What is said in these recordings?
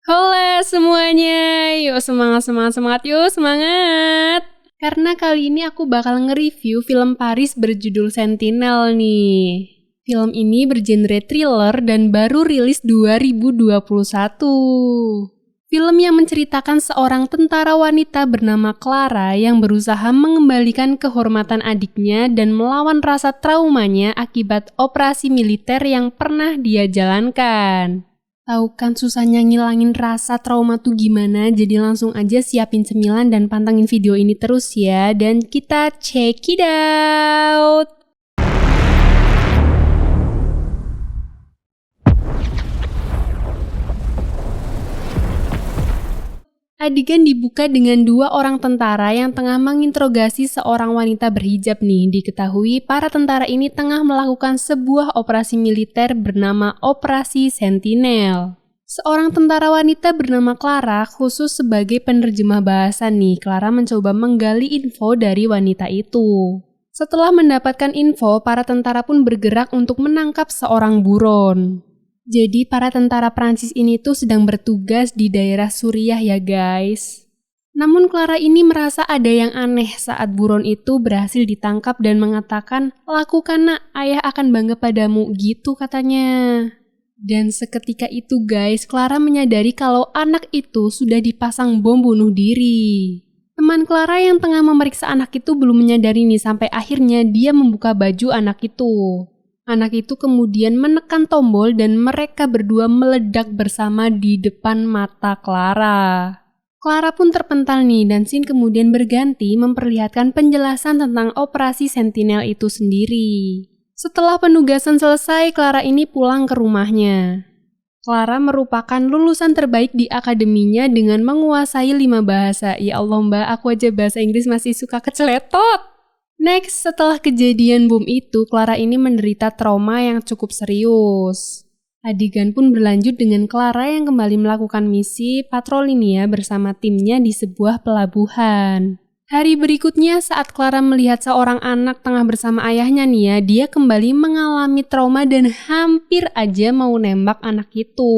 Hola semuanya, yuk semangat yuk semangat. Karena kali ini aku bakal nge-review film Paris berjudul Sentinel nih. Film ini bergenre thriller dan baru rilis 2021. Film yang menceritakan seorang tentara wanita bernama Clara yang berusaha mengembalikan kehormatan adiknya dan melawan rasa traumanya akibat operasi militer yang pernah dia jalankan. Tahu kan susahnya ngilangin rasa trauma tuh gimana, jadi langsung aja siapin cemilan dan pantengin video ini terus ya, dan kita check it out! Adegan dibuka dengan dua orang tentara yang tengah menginterogasi seorang wanita berhijab nih. Diketahui para tentara ini tengah melakukan sebuah operasi militer bernama Operasi Sentinel. Seorang tentara wanita bernama Clara khusus sebagai penerjemah bahasa nih. Clara mencoba menggali info dari wanita itu. Setelah mendapatkan info, para tentara pun bergerak untuk menangkap seorang buron. Jadi para tentara Prancis ini tuh sedang bertugas di daerah Suriah ya guys. Namun Clara ini merasa ada yang aneh saat buron itu berhasil ditangkap dan mengatakan, "Lakukan nak, ayah akan bangga padamu," gitu katanya. Dan seketika itu guys, Clara menyadari kalau anak itu sudah dipasang bom bunuh diri. Teman Clara yang tengah memeriksa anak itu belum menyadari nih sampai akhirnya dia membuka baju anak itu. Anak itu kemudian menekan tombol dan mereka berdua meledak bersama di depan mata Clara. Clara pun terpental nih dan scene kemudian berganti memperlihatkan penjelasan tentang operasi Sentinel itu sendiri. Setelah penugasan selesai, Clara ini pulang ke rumahnya. Clara merupakan lulusan terbaik di akademinya dengan menguasai 5 bahasa. Ya Allah mbak, aku aja bahasa Inggris masih suka keceletot. Next, setelah kejadian bom itu, Clara ini menderita trauma yang cukup serius. Adegan pun berlanjut dengan Clara yang kembali melakukan misi patroli nih ya bersama timnya di sebuah pelabuhan. Hari berikutnya saat Clara melihat seorang anak tengah bersama ayahnya nih ya, dia kembali mengalami trauma dan hampir aja mau nembak anak itu.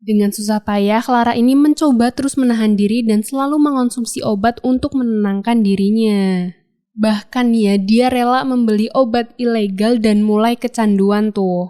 Dengan susah payah, Clara ini mencoba terus menahan diri dan selalu mengonsumsi obat untuk menenangkan dirinya. Bahkan ya, dia rela membeli obat ilegal dan mulai kecanduan tuh.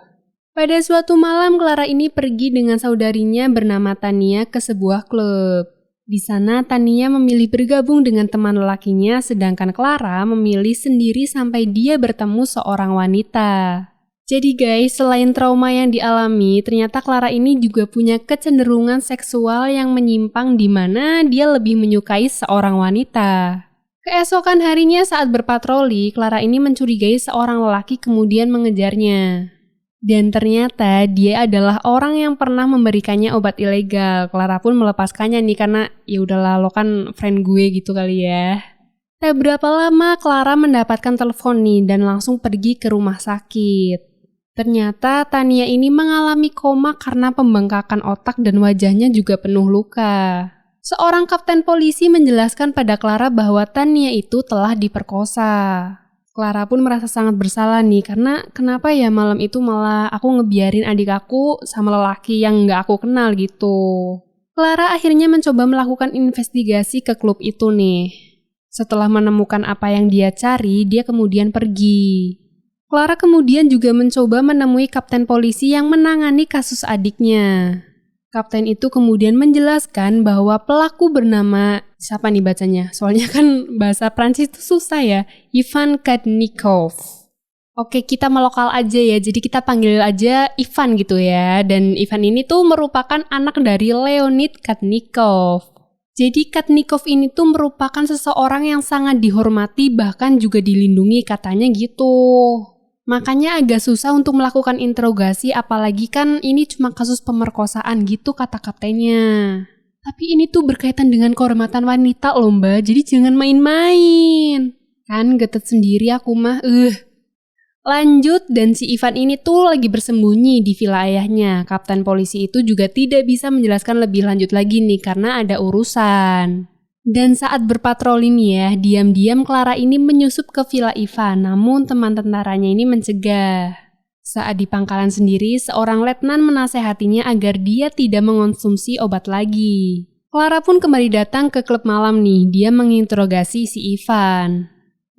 Pada suatu malam, Clara ini pergi dengan saudarinya bernama Tania ke sebuah klub. Di sana, Tania memilih bergabung dengan teman lelakinya, sedangkan Clara memilih sendiri sampai dia bertemu seorang wanita. Jadi guys, selain trauma yang dialami, ternyata Clara ini juga punya kecenderungan seksual yang menyimpang di mana dia lebih menyukai seorang wanita. Keesokan harinya saat berpatroli, Clara ini mencurigai seorang lelaki kemudian mengejarnya. Dan ternyata dia adalah orang yang pernah memberikannya obat ilegal. Clara pun melepaskannya nih karena ya udahlah lo kan friend gue gitu kali ya. Tak berapa lama Clara mendapatkan telepon nih dan langsung pergi ke rumah sakit. Ternyata Tania ini mengalami koma karena pembengkakan otak dan wajahnya juga penuh luka. Seorang kapten polisi menjelaskan pada Clara bahwa Tania itu telah diperkosa. Clara pun merasa sangat bersalah nih karena kenapa ya malam itu malah aku ngebiarin adik aku sama lelaki yang gak aku kenal gitu. Clara akhirnya mencoba melakukan investigasi ke klub itu nih. Setelah menemukan apa yang dia cari, dia kemudian pergi. Clara kemudian juga mencoba menemui kapten polisi yang menangani kasus adiknya. Kapten itu kemudian menjelaskan bahwa pelaku bernama, siapa nih bacanya? Soalnya kan bahasa Prancis itu susah ya, Ivan Katnikov. Oke, kita melokal aja ya, jadi kita panggil aja Ivan gitu ya. Dan Ivan ini tuh merupakan anak dari Leonid Katnikov. Jadi Katnikov ini tuh merupakan seseorang yang sangat dihormati bahkan juga dilindungi katanya gitu. Makanya agak susah untuk melakukan interogasi apalagi kan ini cuma kasus pemerkosaan gitu kata kaptennya. Tapi ini tuh berkaitan dengan kehormatan wanita loh mbak, jadi jangan main-main. Kan getet sendiri aku mah, Lanjut, dan si Ivan ini tuh lagi bersembunyi di villa ayahnya. Kapten polisi itu juga tidak bisa menjelaskan lebih lanjut lagi nih karena ada urusan. Dan saat berpatroli nih ya, diam-diam Clara ini menyusup ke villa Ivan, namun teman tentaranya ini mencegah. Saat di pangkalan sendiri, seorang letnan menasehatinya agar dia tidak mengonsumsi obat lagi. Clara pun kembali datang ke klub malam nih, dia menginterogasi si Ivan.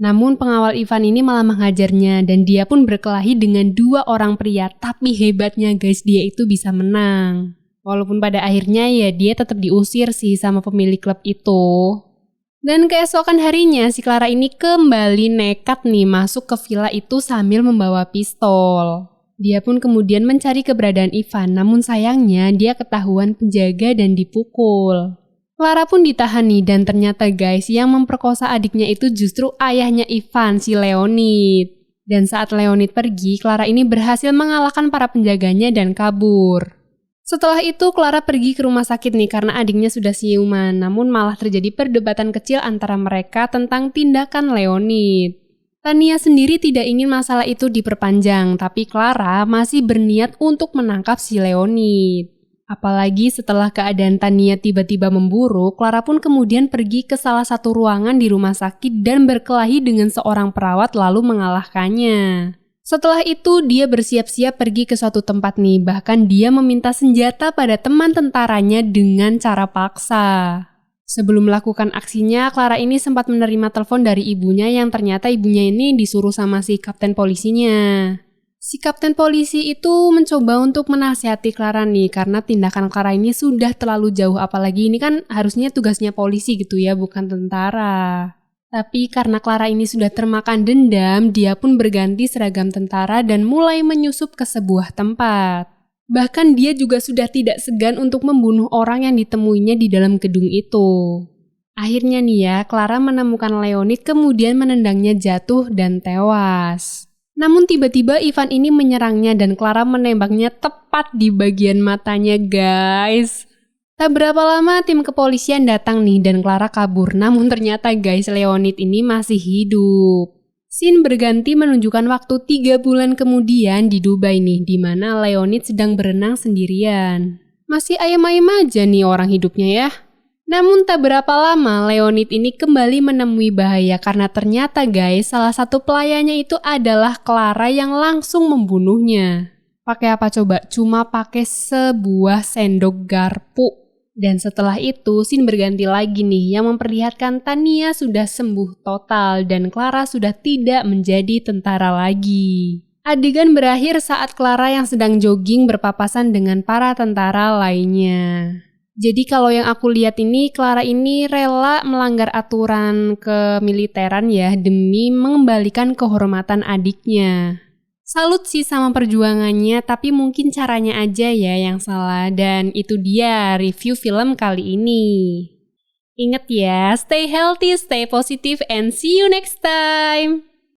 Namun pengawal Ivan ini malah menghajarnya dan dia pun berkelahi dengan 2 orang pria, tapi hebatnya guys, dia itu bisa menang. Walaupun pada akhirnya ya dia tetap diusir sih sama pemilik klub itu. Dan keesokan harinya si Clara ini kembali nekat nih masuk ke villa itu sambil membawa pistol. Dia pun kemudian mencari keberadaan Ivan, namun sayangnya dia ketahuan penjaga dan dipukul. Clara pun ditahan nih dan ternyata guys yang memperkosa adiknya itu justru ayahnya Ivan, si Leonid. Dan saat Leonid pergi, Clara ini berhasil mengalahkan para penjaganya dan kabur. Setelah itu Clara pergi ke rumah sakit nih karena adiknya sudah siuman, namun malah terjadi perdebatan kecil antara mereka tentang tindakan Leonid. Tania sendiri tidak ingin masalah itu diperpanjang, tapi Clara masih berniat untuk menangkap si Leonid. Apalagi setelah keadaan Tania tiba-tiba memburuk, Clara pun kemudian pergi ke salah satu ruangan di rumah sakit dan berkelahi dengan seorang perawat lalu mengalahkannya. Setelah itu dia bersiap-siap pergi ke suatu tempat nih, bahkan dia meminta senjata pada teman tentaranya dengan cara paksa. Sebelum melakukan aksinya, Clara ini sempat menerima telepon dari ibunya yang ternyata ibunya ini disuruh sama si kapten polisinya. Si kapten polisi itu mencoba untuk menasihati Clara nih karena tindakan Clara ini sudah terlalu jauh, apalagi ini kan harusnya tugasnya polisi gitu ya, bukan tentara. Tapi karena Clara ini sudah termakan dendam, dia pun berganti seragam tentara dan mulai menyusup ke sebuah tempat. Bahkan dia juga sudah tidak segan untuk membunuh orang yang ditemuinya di dalam gedung itu. Akhirnya nih ya, Clara menemukan Leonid kemudian menendangnya jatuh dan tewas. Namun tiba-tiba Ivan ini menyerangnya dan Clara menembaknya tepat di bagian matanya guys. Tak berapa lama tim kepolisian datang nih dan Clara kabur, namun ternyata guys Leonid ini masih hidup. Scene berganti menunjukkan waktu 3 bulan kemudian di Dubai nih, di mana Leonid sedang berenang sendirian. Masih ayam-ayam aja nih orang hidupnya ya. Namun tak berapa lama Leonid ini kembali menemui bahaya karena ternyata guys salah satu pelayannya itu adalah Clara yang langsung membunuhnya. Pakai apa coba? Cuma pakai sebuah sendok garpu. Dan setelah itu, scene berganti lagi nih yang memperlihatkan Tania sudah sembuh total dan Clara sudah tidak menjadi tentara lagi. Adegan berakhir saat Clara yang sedang jogging berpapasan dengan para tentara lainnya. Jadi kalau yang aku lihat ini, Clara ini rela melanggar aturan kemiliteran ya demi mengembalikan kehormatan adiknya. Salut sih sama perjuangannya, tapi mungkin caranya aja ya yang salah. Dan itu dia review film kali ini. Ingat ya, stay healthy, stay positive, and see you next time!